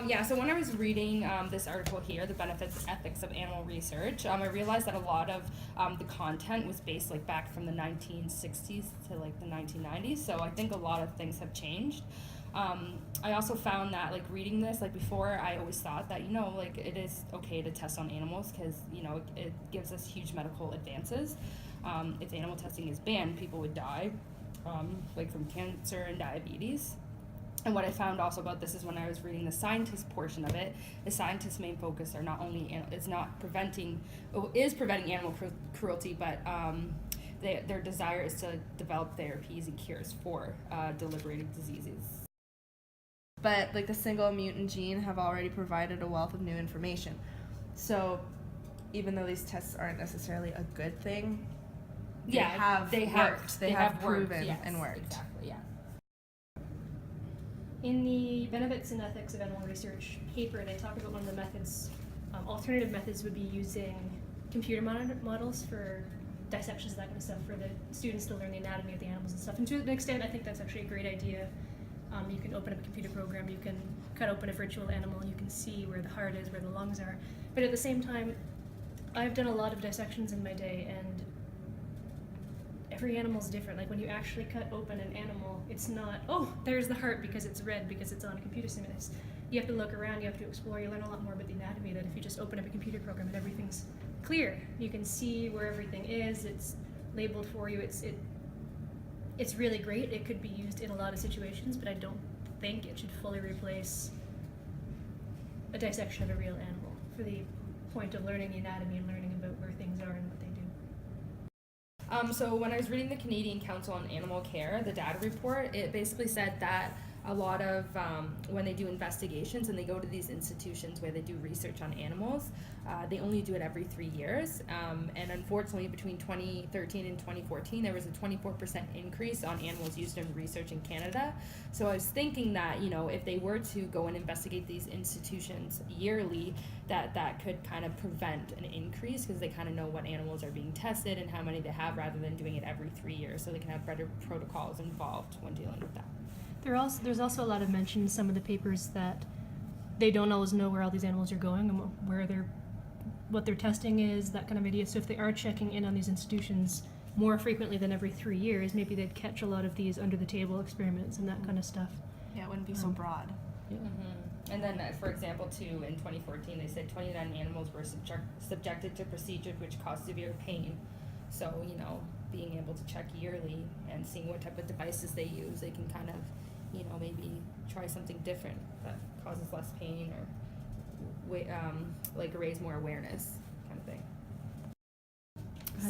Yeah, so when I was reading this article here, The Benefits and Ethics of Animal Research, I realized that a lot of the content was based like back from the 1960s to like the 1990s, so I think a lot of things have changed. I also found that like reading this, like before I always thought that, like it is okay to test on animals because, it gives us huge medical advances. If animal testing is banned, people would die, like from cancer and diabetes. And what I found also about this is when I was reading the scientist portion of it, the scientists' main focus are not only preventing animal cruelty, but their desire is to develop therapies and cures for debilitating diseases. But like the single mutant gene have already provided a wealth of new information. So even though these tests aren't necessarily a good thing, they have proven yes, and worked. Exactly, yeah. In the Benefits and Ethics of Animal Research paper, they talk about one of the methods, alternative methods would be using computer models for dissections, that kind of stuff, for the students to learn the anatomy of the animals and stuff. And to an extent, I think that's actually a great idea. You can open up a computer program, you can cut open a virtual animal, you can see where the heart is, where the lungs are. But at the same time, I've done a lot of dissections in my day, and every animal's different. Like when you actually cut open an animal, it's not, oh, there's the heart because it's red, because it's on a computer sim. You have to look around, you have to explore, you learn a lot more about the anatomy that if you just open up a computer program and everything's clear. You can see where everything is, it's labeled for you, it's really great. It could be used in a lot of situations, but I don't think it should fully replace a dissection of a real animal for the point of learning the anatomy and learning about where things are and what they do. So when I was reading the Canadian Council on Animal Care, the data report, it basically said that a lot of, when they do investigations and they go to these institutions where they do research on animals, they only do it every 3 years. And unfortunately, between 2013 and 2014, there was a 24% increase on animals used in research in Canada. So I was thinking that, if they were to go and investigate these institutions yearly, that could kind of prevent an increase because they kind of know what animals are being tested and how many they have rather than doing it every 3 years, so they can have better protocols involved when dealing with that. There's also a lot of mention in some of the papers that they don't always know where all these animals are going and what their testing is, that kind of idea. So if they are checking in on these institutions more frequently than every 3 years, maybe they'd catch a lot of these under the table experiments and that kind of stuff. Yeah, it wouldn't be so broad. Yeah. Mm-hmm. And then, for example, too, in 2014, they said 29 animals were subjected to procedures which caused severe pain. So, being able to check yearly and seeing what type of devices they use, they can kind of, maybe try something different that causes less pain or raise more awareness kind of thing.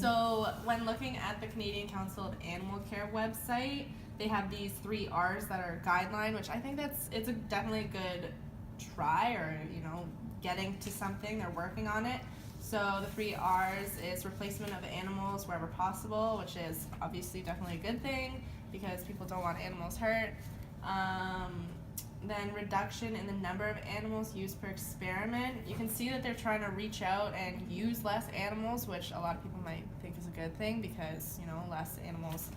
So when looking at the Canadian Council of Animal Care website, they have these 3 R's that are guideline, which I think it's definitely a good try, or getting to something. They're working on it. So the 3 R's is replacement of animals wherever possible, which is obviously definitely a good thing because people don't want animals hurt. Then reduction in the number of animals used per experiment. You can see that they're trying to reach out and use less animals, which a lot of people might think is a good thing because, less animals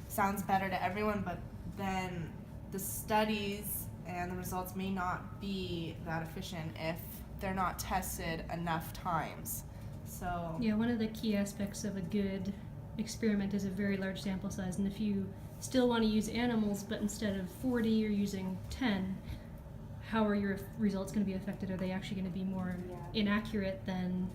sounds better to everyone, but then the studies and the results may not be that efficient if they're not tested enough times. So yeah, one of the key aspects of a good experiment is a very large sample size, and if you still want to use animals, but instead of 40 you're using 10, how are your results going to be affected? Are they actually going to be more inaccurate than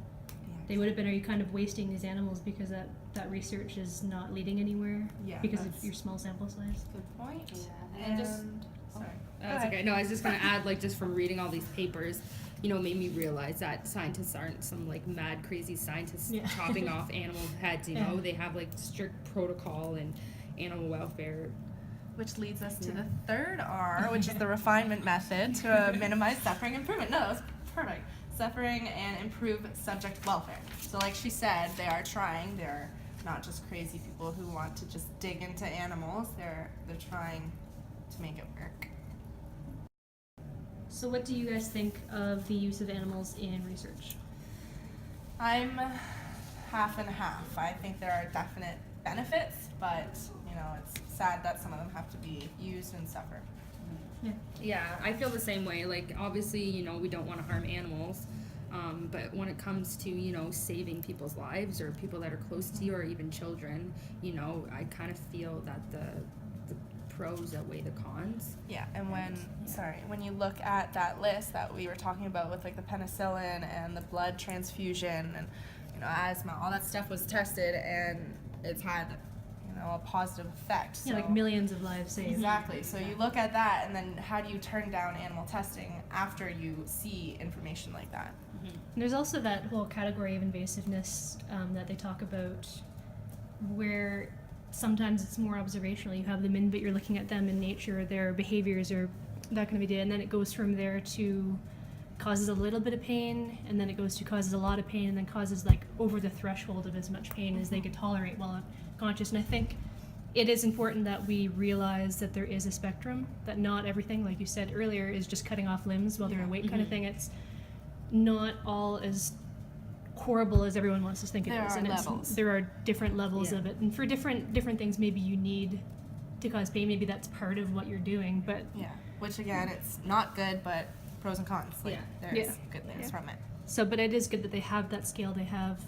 they would have been? Are you kind of wasting these animals because that research is not leading anywhere because of your small sample size? Good point. Yeah. And Sorry. That's okay. No, I was just going to add, just from reading all these papers, made me realize that scientists aren't some mad crazy scientists chopping off animal heads. They have strict protocol and animal welfare. Which leads us to the 3rd R, which is the refinement method to minimize suffering improvement. No, that's perfect. Suffering and improve subject welfare. So like she said, they are trying. They're not just crazy people who want to just dig into animals. They're trying to make it work. So what do you guys think of the use of animals in research? I'm half and half. I think there are definite benefits, but it's sad that some of them have to be used and suffer. Yeah, I feel the same way. Like, obviously, you know, we don't want to harm animals, but when it comes to, you know, saving people's lives or people that are close to you or even children, you know, I kind of feel that the pros outweigh the cons. Yeah, and when you look at that list that we were talking about with like the penicillin and the blood transfusion and, you know, asthma, all that stuff was tested and it's had, you know, a positive effect. Yeah, So like millions of lives saved. exactly. So you look at that, and then how do you turn down animal testing after you see information like that? And there's also that whole category of invasiveness that they talk about, where sometimes it's more observational. You have them in, but you're looking at them in nature, their behaviors, or that kind of idea, and then it goes from there to causes a little bit of pain, and then it goes to causes a lot of pain, and then causes like over the threshold of as much pain as they could tolerate while conscious. And I think it is important that we realize that there is a spectrum, that not everything, like you said earlier, is just cutting off limbs while they're awake kind of thing. It's not all as horrible as everyone wants to think it There is. are And levels. there are different levels of it. And for different things maybe you need to cause pain, maybe that's part of what you're doing, but Yeah, which again, it's not good, but pros and cons. Like, there's Yeah. good things from it. so, but it is good that they have that scale. They have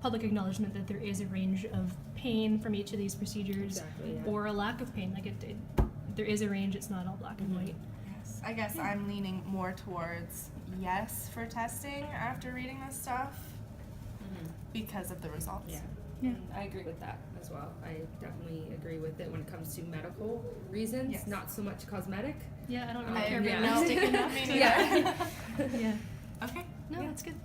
public acknowledgement that there is a range of pain from each of these procedures, Exactly, yeah. or a lack of pain. Like there is a range. It's not all black and white. Yes, I guess I'm leaning more towards yes for testing after reading this stuff because of the results. Yeah. Yeah. And I agree with that as well. I definitely agree with it when it comes to medical reasons, Yes. not so much cosmetic. Yeah, I don't really I care agree. about Yeah. lipstick and Me neither. yeah. Okay. No, Yeah. that's good.